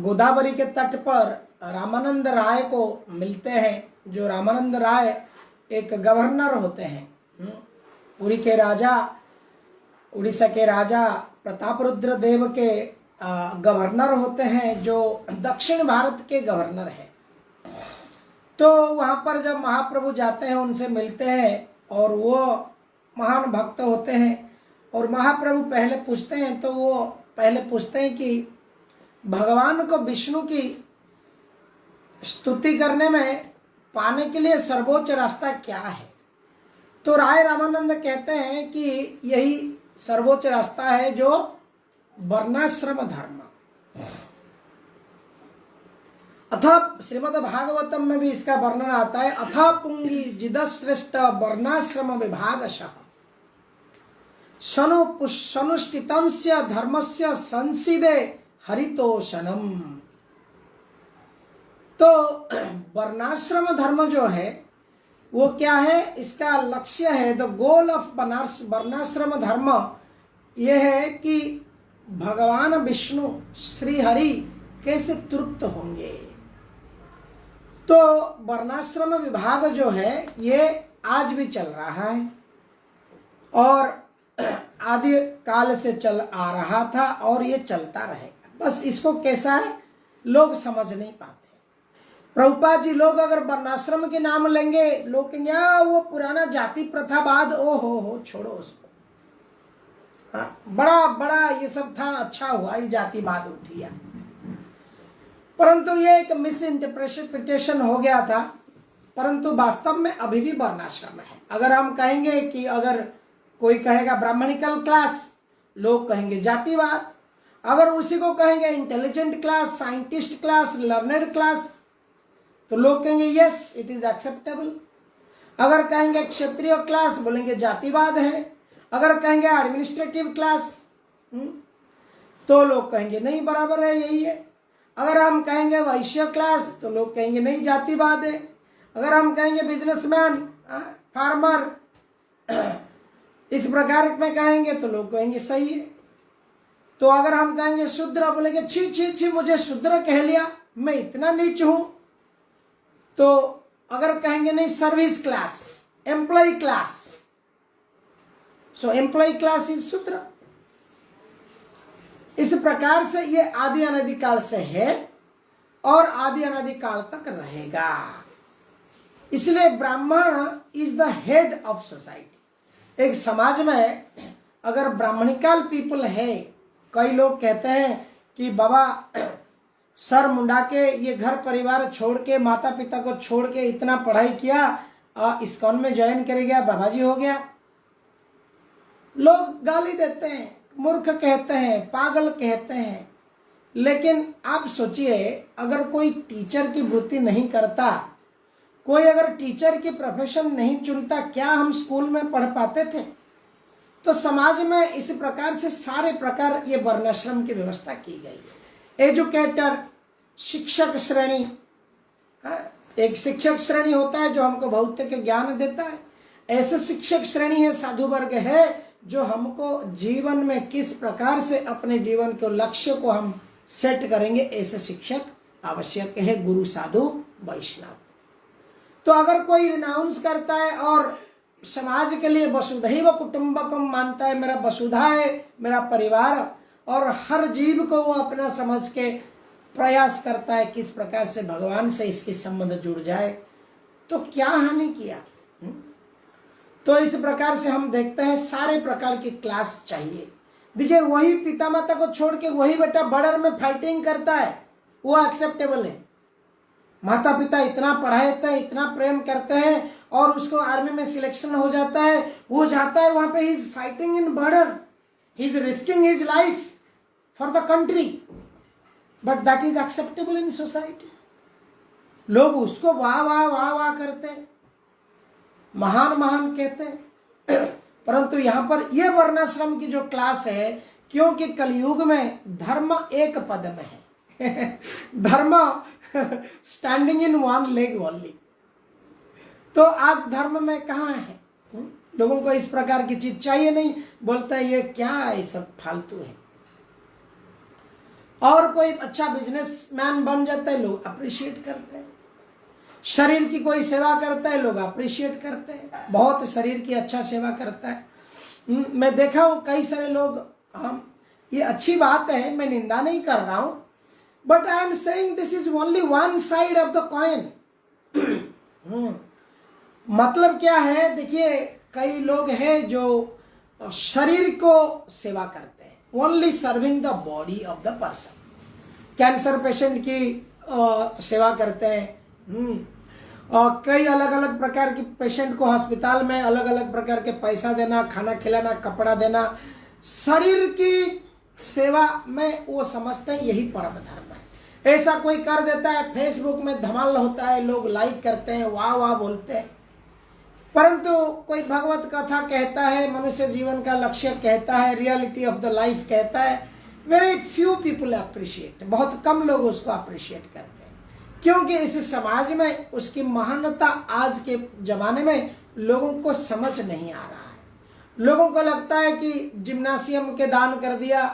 गोदावरी के तट पर रामानंद राय को मिलते हैं, जो रामानंद राय एक गवर्नर होते हैं, पुरी के राजा, उड़ीसा के राजा प्रतापरुद्र देव के गवर्नर होते हैं, जो दक्षिण भारत के गवर्नर हैं। तो वहाँ पर जब महाप्रभु जाते हैं, उनसे मिलते हैं, और वो महान भक्त होते हैं, और महाप्रभु पहले पूछते हैं, तो वो पहले पूछते हैं कि भगवान को विष्णु की स्तुति करने में पाने के लिए सर्वोच्च रास्ता क्या है? तो राय रामानंद कहते हैं कि यही सर्वोच्च रास्ता है, जो वर्णाश्रम धर्म। अथ श्रीमद् भागवतम में भी इसका वर्णन आता है, अथा पुंगी जिदश्रेष्ठ वर्णाश्रम विभागशः सनुष्ठितस्य धर्मस्य संसिदे हरितोषणम। तो वर्णाश्रम धर्म जो है वो क्या है, इसका लक्ष्य है, द गोल ऑफ वर्णाश्रम धर्म ये है कि भगवान विष्णु श्री हरि कैसे तृप्त होंगे। तो वर्णाश्रम विभाग जो है ये आज भी चल रहा है, और आदि काल से चल आ रहा था, और ये चलता रहेगा। बस इसको कैसा है, लोग समझ नहीं पाते। प्रभुपाद जी लोग अगर वर्णाश्रम के नाम लेंगे, लोग कहेंगे वो पुराना जाति प्रथावाद, ओ हो छोड़ो उसको, हाँ, बड़ा बड़ा ये सब था, अच्छा हुआ ये जातिवाद उठ गया। परंतु ये एक मिस इंटरप्रिटेशन हो गया था, परंतु वास्तव में अभी भी वर्णाश्रम है। अगर हम कहेंगे कि अगर कोई कहेगा ब्राह्मणिकल क्लास, लोग कहेंगे जातिवाद। अगर उसी को कहेंगे intelligent class, scientist class, learned class, तो लोग कहेंगे यस इट इज एक्सेप्टेबल। अगर कहेंगे क्षत्रिय क्लास, बोलेंगे जातिवाद है। अगर कहेंगे एडमिनिस्ट्रेटिव क्लास, तो लोग कहेंगे नहीं बराबर है, यही है। अगर हम कहेंगे वैश्य क्लास, तो लोग कहेंगे नहीं जातिवाद है। अगर हम कहेंगे बिजनेसमैन, फार्मर, इस प्रकार में कहेंगे, तो लोग कहेंगे सही है। तो अगर हम कहेंगे शूद्र, बोलेंगे छी छी छी मुझे शूद्र कह लिया, मैं इतना नीच हूं। तो अगर कहेंगे नहीं service class, employee class, so employee class is शूद्र। इस प्रकार से ये आदि अनादि काल से है और आदि अनादि काल तक रहेगा। इसलिए ब्राह्मण is the head of society. एक समाज में अगर ब्राह्मणिकल पीपल है, कई लोग कहते हैं कि बाबा सर मुंडा के ये घर परिवार छोड़ के, माता पिता को छोड़ के इतना पढ़ाई किया, इस्कॉन में ज्वाइन कर गया, बाबा जी हो गया। लोग गाली देते हैं, मूर्ख कहते हैं, पागल कहते हैं। लेकिन आप सोचिए, अगर कोई टीचर की वृत्ति नहीं करता, कोई अगर टीचर की प्रोफेशन नहीं चुनता, क्या हम स्कूल में पढ़ पाते थे? तो समाज में इस प्रकार से सारे प्रकार ये वर्णाश्रम की व्यवस्था की गई है। एजुकेटर, शिक्षक श्रेणी, एक शिक्षक श्रेणी होता है जो हमको भौतिक ज्ञान देता है। ऐसे शिक्षक श्रेणी है, साधु वर्ग है, जो हमको जीवन में किस प्रकार से अपने जीवन के लक्ष्य को हम सेट करेंगे, ऐसे शिक्षक आवश्यक है, गुरु, साधु, वैष्णव। तो अगर कोई रिनाउंस करता है और समाज के लिए वसुधैव कुटुंबकम मानता है, मेरा वसुधा है, मेरा परिवार, और हर जीव को वो अपना समझ के प्रयास करता है किस प्रकार से भगवान से इसके संबंध जुड़ जाए, तो क्या हानि किया? तो इस प्रकार से हम देखते हैं सारे प्रकार की क्लास चाहिए। देखिए, वही पिता माता को छोड़ के वही बेटा बॉर्डर में फाइटिंग करता है, वो एक्सेप्टेबल है। माता पिता इतना पढ़ाते हैं, इतना प्रेम करते हैं, और उसको आर्मी में सिलेक्शन हो जाता है, वो जाता है वहां पे, he is fighting in border, he is risking his life for the country, but that is acceptable in society. लोग उसको वाह वाह वाह वाह करते हैं, महान महान कहते हैं। परंतु यहाँ पर यह वर्णाश्रम की जो क्लास है, क्योंकि कलयुग में धर्म एक पद में है धर्म standing in one leg only. तो आज धर्म में कहाँ है? लोगों को इस प्रकार की चीज चाहिए नहीं, बोलता है ये क्या, ये सब फालतू है। और कोई अच्छा बिजनेसमैन बन जाता है, लोग अप्रिशिएट करते हैं। शरीर की कोई सेवा करता है, लोग अप्रिशिएट करते हैं, बहुत शरीर की अच्छा सेवा करता है। मैं देखा हूं कई सारे लोग, हम ये अच्छी बात है, मैं निंदा नहीं कर रहा हूं, but I am saying this is only one side of the coin. मतलब क्या है, देखिए कई लोग हैं जो शरीर को सेवा करते हैं, only serving the body of the person. Cancer patient की सेवा करते हैं, और कई अलग अलग प्रकार के पेशेंट को अस्पताल में अलग अलग प्रकार के पैसा देना, खाना खिलाना, कपड़ा देना, शरीर की सेवा में वो समझते हैं यही परम धर्म है। ऐसा कोई कर देता है, फेसबुक में धमाल होता है, लोग लाइक करते हैं, वाह वाह बोलते हैं, परंतु कोई भगवत कथा कहता है, मनुष्य जीवन का लक्ष्य कहता है, रियलिटी ऑफ द लाइफ कहता है, वेरी फ्यू पीपल अप्रिशिएट, बहुत कम लोग उसको अप्रिशिएट करते हैं, क्योंकि इस समाज में उसकी महानता आज के जमाने में लोगों को समझ नहीं आ रहा है। लोगों को लगता है कि जिम्नासियम के दान कर दिया,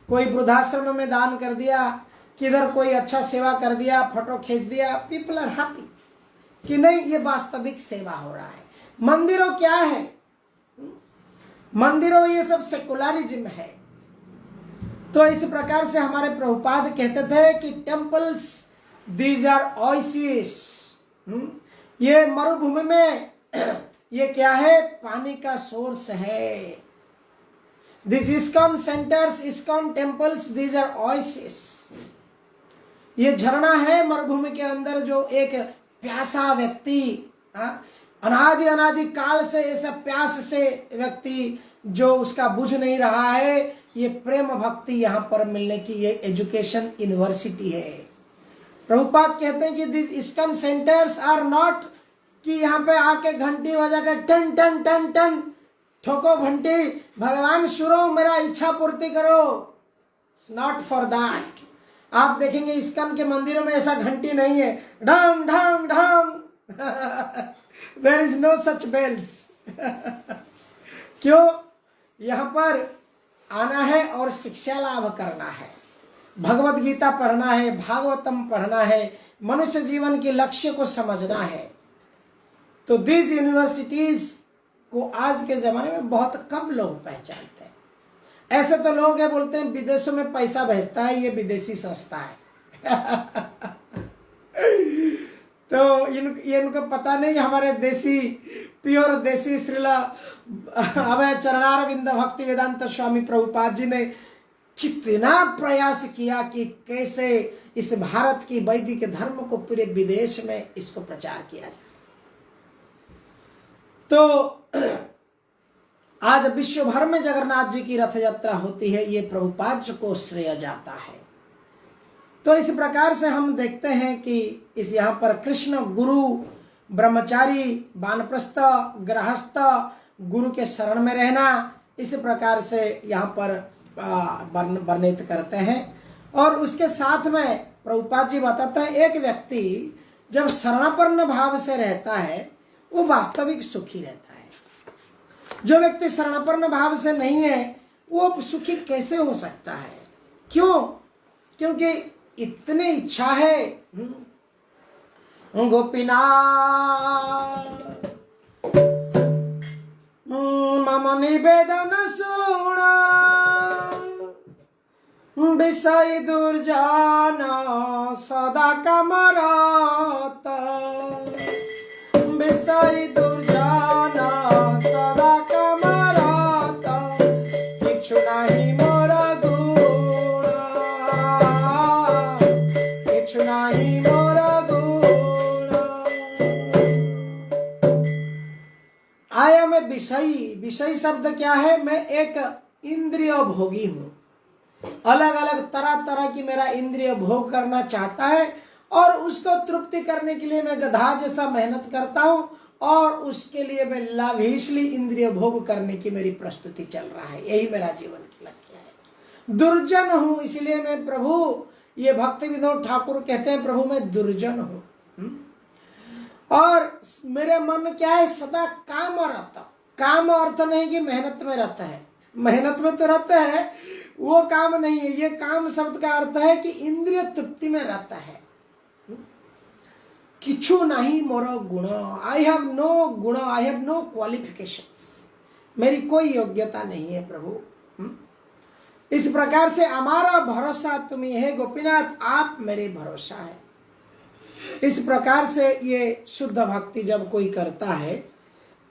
कोई वृद्धाश्रम में दान कर दिया, किधर कोई अच्छा सेवा कर दिया, फोटो खींच दिया, पीपल आर हैप्पी कि नहीं ये वास्तविक सेवा हो रहा है। मंदिरों क्या है, मंदिरों ये सब सेकुलरिज्म है। तो इस प्रकार से हमारे प्रभुपाद कहते थे कि टेम्पल्स दीज आर ओएसिस, ये मरुभूमि में ये क्या है, पानी का सोर्स है। This ISKCON centres, ISKCON temples, these are oasis, ये झरना है मरुभूमि के अंदर, जो एक प्यासा व्यक्ति, अनादि काल से ऐसा प्यास से व्यक्ति जो उसका बुझ नहीं रहा है, ये प्रेम भक्ति यहाँ पर मिलने की ये एजुकेशन यूनिवर्सिटी है। प्रभुपाद कहते हैं कि this ISKCON centres are not कि यहाँ पे आके घंटी बजा के टन टन टन टन ठोको घंटी, भगवान शुरू मेरा इच्छा पूर्ति करो, इट्स नॉट फॉर दैट। आप देखेंगे इस्कॉन के मंदिरों में ऐसा घंटी नहीं है, ढंग ढंग ढंग there is no such bells. क्यों? यहाँ पर आना है और शिक्षा लाभ करना है, भगवत गीता पढ़ना है, भागवतम पढ़ना है, मनुष्य जीवन के लक्ष्य को समझना है। तो दिस यूनिवर्सिटीज को आज के जमाने में बहुत कम लोग पहचानते हैं। ऐसे तो लोग है बोलते हैं विदेशों में पैसा भेजता है, ये विदेशी संस्था है। तो इनको पता नहीं हमारे देसी प्योर देसी श्रीला अभय चरणारविंद भक्ति वेदांत स्वामी प्रभुपाद जी ने कितना प्रयास किया कि कैसे इस भारत की वैदिक धर्म को पूरे विदेश में इसको प्रचार किया जाए। तो आज विश्व भर में जगन्नाथ जी की रथ यात्रा होती है, ये प्रभुपाद को श्रेय जाता है। तो इस प्रकार से हम देखते हैं कि इस यहाँ पर कृष्ण गुरु, ब्रह्मचारी, वानप्रस्थ, गृहस्थ, गुरु के शरण में रहना, इस प्रकार से यहाँ पर वर्णित करते हैं। और उसके साथ में प्रभुपाद जी बताते हैं एक व्यक्ति जब शरणापन्न भाव से रहता है वो वास्तविक सुखी रहता है। जो व्यक्ति शरणापन्न भाव से नहीं है वो सुखी कैसे हो सकता है? क्यों? क्योंकि इतनी इच्छा है। गोपीनाथ मम निवेदन सुना, विषय दुर्जन सदा कमरत, विषय दुर्जन सदा कमरत, किछु नहीं मोर गुण, किछु नहीं मोर गुण। आई एम ए विषयी। विषयी शब्द क्या है? मैं एक इंद्रिय भोगी हूँ, अलग अलग तरह तरह की मेरा इंद्रिय भोग करना चाहता है और उसको तृप्ति करने के लिए मैं गधा जैसा मेहनत करता हूँ और उसके लिए मैं लाभिशली इंद्रिय भोग करने की मेरी प्रस्तुति चल रहा है। यही मेरा जीवन की लक्ष्य है। दुर्जन हूँ, इसलिए मैं प्रभु, ये भक्ति विनोद ठाकुर कहते हैं प्रभु मैं दुर्जन हूँ। और मेरे मन क्या है? सदा काम रत। काम अर्थ नहीं कि मेहनत में रहता है, मेहनत में तो रहता है, वो काम नहीं है। ये काम शब्द का अर्थ है कि इंद्रिय तृप्ति में रहता है। किछु नहीं मोरो गुण, आई हैव नो गुण, आई हैव नो क्वालिफिकेशंस, मेरी कोई योग्यता नहीं है प्रभु। इस प्रकार से हमारा भरोसा तुम्ही है गोपीनाथ, आप मेरे भरोसा है। इस प्रकार से ये शुद्ध भक्ति जब कोई करता है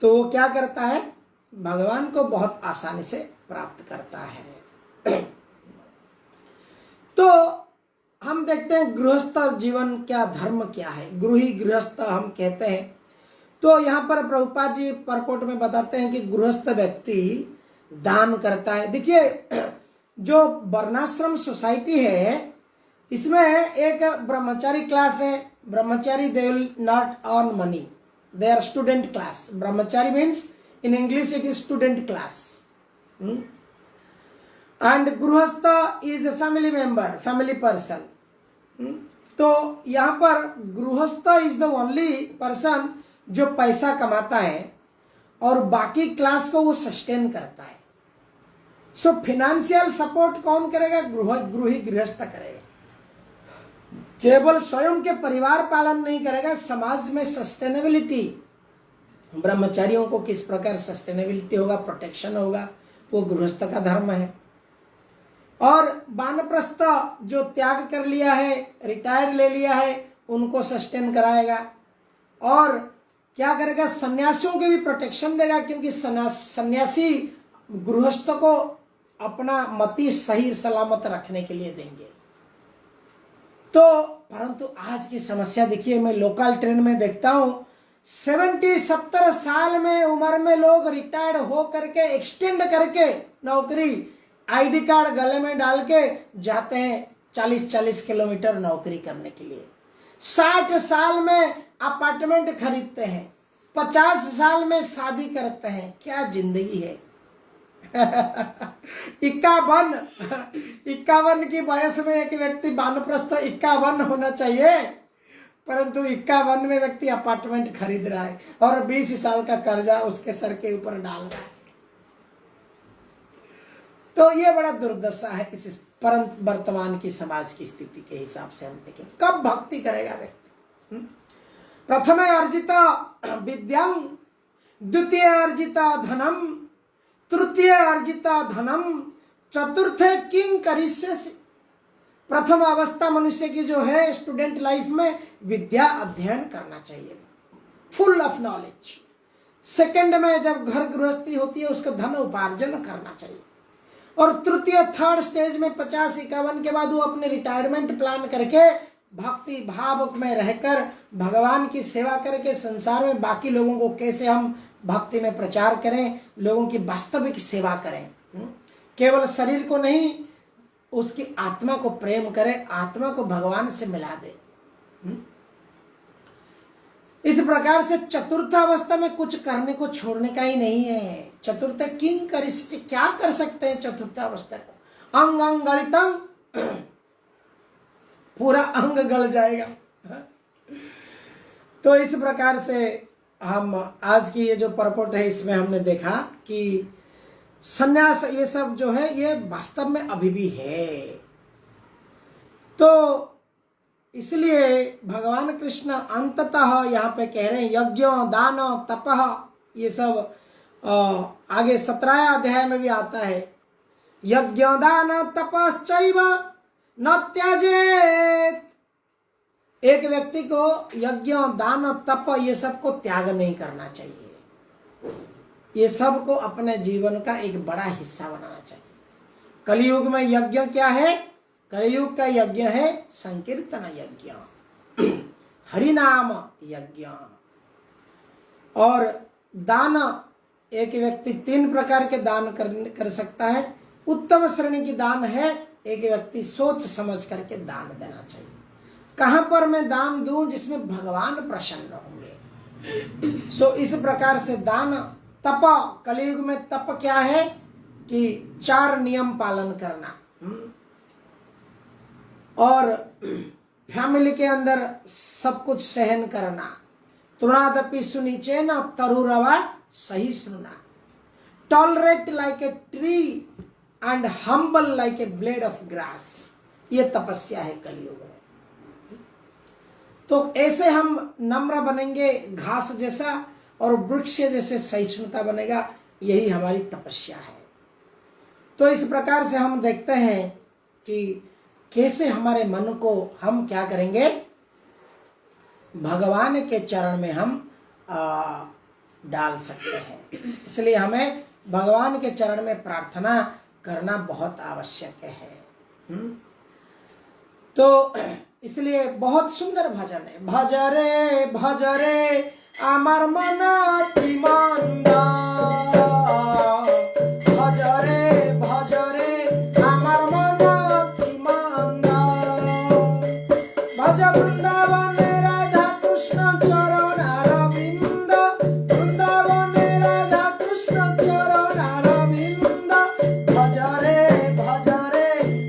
तो वो क्या करता है, भगवान को बहुत आसानी से प्राप्त करता है। तो हम देखते हैं गृहस्थ जीवन क्या, धर्म क्या है, गृही गृहस्थ हम कहते हैं। तो यहाँ पर प्रभुपाद जी परपोट में बताते हैं कि गृहस्थ व्यक्ति दान करता है। देखिए जो वर्णाश्रम सोसाइटी है इसमें एक ब्रह्मचारी क्लास है। ब्रह्मचारी they will not earn money, they are student class. Brahmachari means in English it is student class. And Gruhastha is a family member, family person. तो यहाँ पर गृहस्थ इज द ओनली पर्सन जो पैसा कमाता है और बाकी क्लास को वो सस्टेन करता है। सो फिनेंशियल सपोर्ट कौन करेगा, गृही गृहस्थ करेगा। केवल स्वयं के परिवार पालन नहीं करेगा, समाज में सस्टेनेबिलिटी, ब्रह्मचारियों को किस प्रकार सस्टेनेबिलिटी होगा, प्रोटेक्शन होगा, वो गृहस्थ का धर्म है। और वानप्रस्थ जो त्याग कर लिया है, रिटायर्ड ले लिया है, उनको सस्टेन कराएगा। और क्या करेगा, सन्यासियों के भी प्रोटेक्शन देगा, क्योंकि सन्यासी गृहस्थ को अपना मति सही सलामत रखने के लिए देंगे। तो परंतु आज की समस्या देखिए, मैं लोकल ट्रेन में देखता हूं 70-70 साल में उम्र में लोग रिटायर्ड हो करके एक्सटेंड करके नौकरी, आईडी कार्ड गले में डाल के जाते हैं 40-40 किलोमीटर नौकरी करने के लिए। 60 साल में अपार्टमेंट खरीदते हैं, 50 साल में शादी करते हैं। क्या जिंदगी है। 51 की वयस में एक व्यक्ति वानप्रस्थ 51 होना चाहिए, परंतु 51 में व्यक्ति अपार्टमेंट खरीद रहा है और 20 साल का कर्जा उसके सर के ऊपर डाल रहा है। तो ये बड़ा दुर्दशा है इस परंतु वर्तमान की समाज की स्थिति के हिसाब से। हम देखें कब भक्ति करेगा व्यक्ति। प्रथमे अर्जिता विद्यां, द्वितीय अर्जिता धनम, तृतीय अर्जिता धनम, चतुर्थे किंग करिष्यसि। प्रथम अवस्था मनुष्य की जो है स्टूडेंट लाइफ में विद्या अध्ययन करना चाहिए, फुल ऑफ नॉलेज। सेकंड में जब घर गृहस्थी होती है उसको धन उपार्जन करना चाहिए। और तृतीय थर्ड स्टेज में 50-51 के बाद वो अपने रिटायरमेंट प्लान करके भक्ति भाव में रहकर भगवान की सेवा करके संसार में बाकी लोगों को कैसे हम भक्ति में प्रचार करें, लोगों की वास्तविक सेवा करें। केवल शरीर को नहीं, उसकी आत्मा को प्रेम करें, आत्मा को भगवान से मिला दे। इस प्रकार से चतुर्थ अवस्था में कुछ करने को छोड़ने का ही नहीं है। चतुर्थ किंग करिष्यसि, क्या कर सकते हैं चतुर्थ अवस्था को, अंग अंग गलितम, पूरा अंग गल जाएगा। तो इस प्रकार से हम आज की ये जो परपोट है इसमें हमने देखा कि सन्यास ये सब जो है ये वास्तव में अभी भी है। तो इसलिए भगवान कृष्ण अंततः यहाँ पे कह रहे हैं यज्ञ दान तपः, ये सब आगे 17 अध्याय में भी आता है। यज्ञ दान तपश्चैव न त्याजेत। एक व्यक्ति को यज्ञ दान तप ये सब को त्याग नहीं करना चाहिए, ये सब को अपने जीवन का एक बड़ा हिस्सा बनाना चाहिए। कलयुग में यज्ञ क्या है, कलयुग का यज्ञ है संकीर्तन यज्ञ, हरिनाम यज्ञ। और दान, एक व्यक्ति 3 प्रकार के दान कर सकता है। उत्तम श्रेणी की दान है, एक व्यक्ति सोच समझ करके दान देना चाहिए। कहां पर मैं दान दूं जिसमें भगवान प्रसन्न होंगे। सो इस प्रकार से दान तप, कलयुग में तप क्या है कि 4 नियम पालन करना, और फैमिली के अंदर सब कुछ सहन करना, तृणादपि सुनिचेन तरुरवा सही सुनना, tolerate like a tree and humble like a blade of grass. ये तपस्या है कलयुग में। तो ऐसे हम नम्र बनेंगे घास जैसा, और वृक्ष जैसे सहिष्णुता बनेगा, यही हमारी तपस्या है। तो इस प्रकार से हम देखते हैं कि कैसे हमारे मन को हम क्या करेंगे, भगवान के चरण में हम डाल सकते हैं। इसलिए हमें भगवान के चरण में प्रार्थना करना बहुत आवश्यक है। तो इसलिए बहुत सुंदर भजन है। भज रे अमर मन अति मंदा, भज रे अमर मन अति मंदा, भज वृंदावन राधा कृष्ण चरण अरविंद, वृंदावन राधा कृष्ण चरण अरविंद, भज रे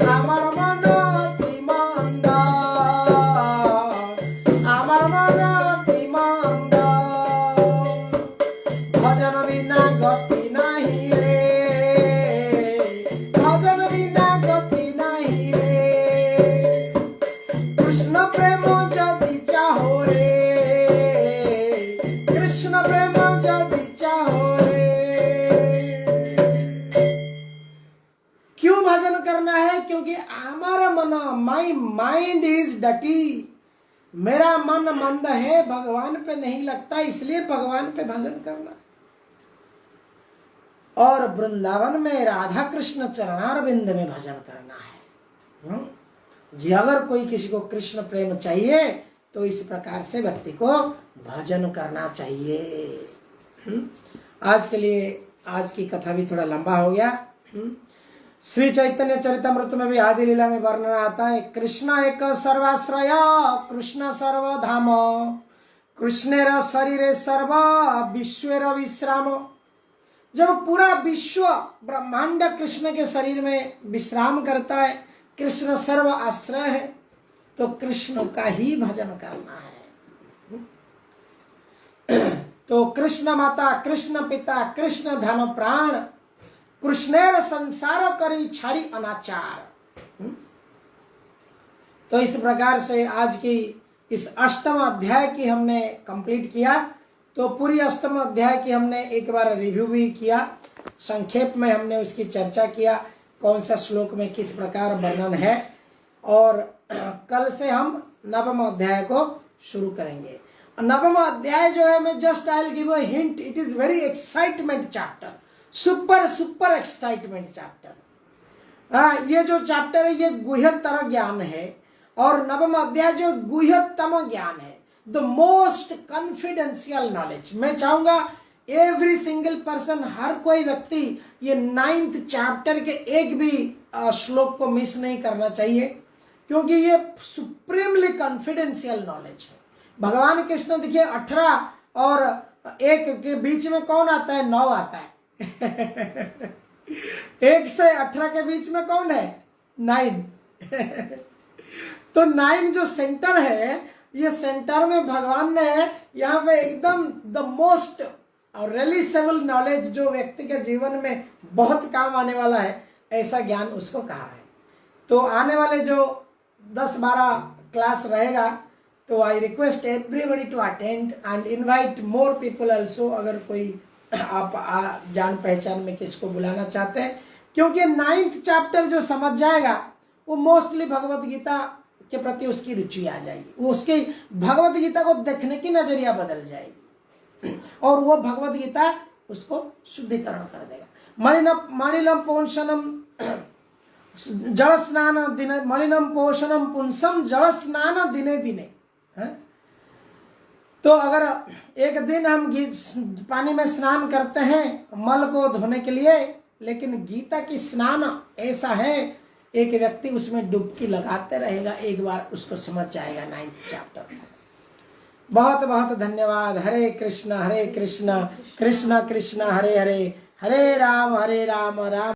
अमर मन अति मंदा, अमर मन अति मंदा, भजन बिना गति नहीं रे, भजन बिना गति नहीं रे, कृष्ण प्रेम जदि चाहो रे, कृष्ण प्रेम जदि चाहो रे। क्यों भजन करना है? क्योंकि हमारा मन, माई माइंड इज डटी, मेरा मन मंद है, भगवान पे नहीं लगता, इसलिए भगवान पे भजन करना। और वृंदावन में राधा कृष्ण चरणारविंद में भजन करना है। जी, अगर कोई किसी को कृष्ण प्रेम चाहिए तो इस प्रकार से व्यक्ति को भजन करना चाहिए। आज के लिए आज की कथा भी थोड़ा लंबा हो गया। श्री चैतन्य चरितमृत में भी आदि लीला में वर्णन आता है, कृष्ण एक सर्वाश्रय कृष्ण सर्वधाम, कृष्णेर शरीरे सर्व विश्वेर विश्राम। जब पूरा विश्व ब्रह्मांड कृष्ण के शरीर में विश्राम करता है, कृष्ण सर्व आश्रय है, तो कृष्ण का ही भजन करना है। तो कृष्ण माता, कृष्ण पिता, कृष्ण धन प्राण, कृष्णेर संसार करी छाड़ी अनाचार। तो इस प्रकार से आज की इस अष्टम अध्याय की हमने कंप्लीट किया। तो पूरी अष्टम अध्याय की हमने एक बार रिव्यू भी किया, संक्षेप में हमने उसकी चर्चा किया, कौन सा श्लोक में किस प्रकार वर्णन है। और कल से हम नवम अध्याय को शुरू करेंगे। नवम अध्याय जो है, मैं just I will give a hint, it is very excitement chapter, super excitement chapter. ये जो चैप्टर है ये गुह्यतर ज्ञान है, और नवम अध्याय जो गुह्यतम ज्ञान है, द मोस्ट कॉन्फिडेंशियल नॉलेज। मैं चाहूंगा एवरी सिंगल पर्सन, हर कोई व्यक्ति ये 9th चैप्टर के एक भी श्लोक को मिस नहीं करना चाहिए, क्योंकि ये सुप्रीमली कॉन्फिडेंशियल नॉलेज है। भगवान कृष्ण देखिए 18 और 1 के बीच में कौन आता है? 9 आता है। 1 से 18 के बीच में कौन है? 9। तो 9 जो सेंटर है, ये सेंटर में भगवान ने यहाँ पे एकदम द मोस्ट रिलीसेबल नॉलेज, जो व्यक्ति के जीवन में बहुत काम आने वाला है, ऐसा ज्ञान उसको कहा है। तो आने वाले जो 10-12 क्लास रहेगा, तो I request everybody to attend and invite more people also. अगर कोई आप जान पहचान में किसको बुलाना चाहते हैं, क्योंकि 9th चैप्टर जो समझ जाएगा वो मोस्टली भगवत गीता के प्रति उसकी रुचि आ जाएगी, वो उसकी भगवत गीता को देखने की नजरिया बदल जाएगी, और वो भगवत गीता उसको शुद्धिकरण कर देगा। मलिनम पोषणम जल स्नान दिने, मलिनम पोषणम पुंसम जल स्नान दिने दिने। तो अगर एक दिन हम पानी में स्नान करते हैं मल को धोने के लिए, लेकिन गीता की स्नान ऐसा है, एक व्यक्ति उसमें डुबकी लगाते रहेगा, एक बार उसको समझ जाएगा 9th चैप्टर को। बहुत बहुत धन्यवाद। हरे कृष्ण कृष्ण कृष्ण हरे हरे, हरे राम राम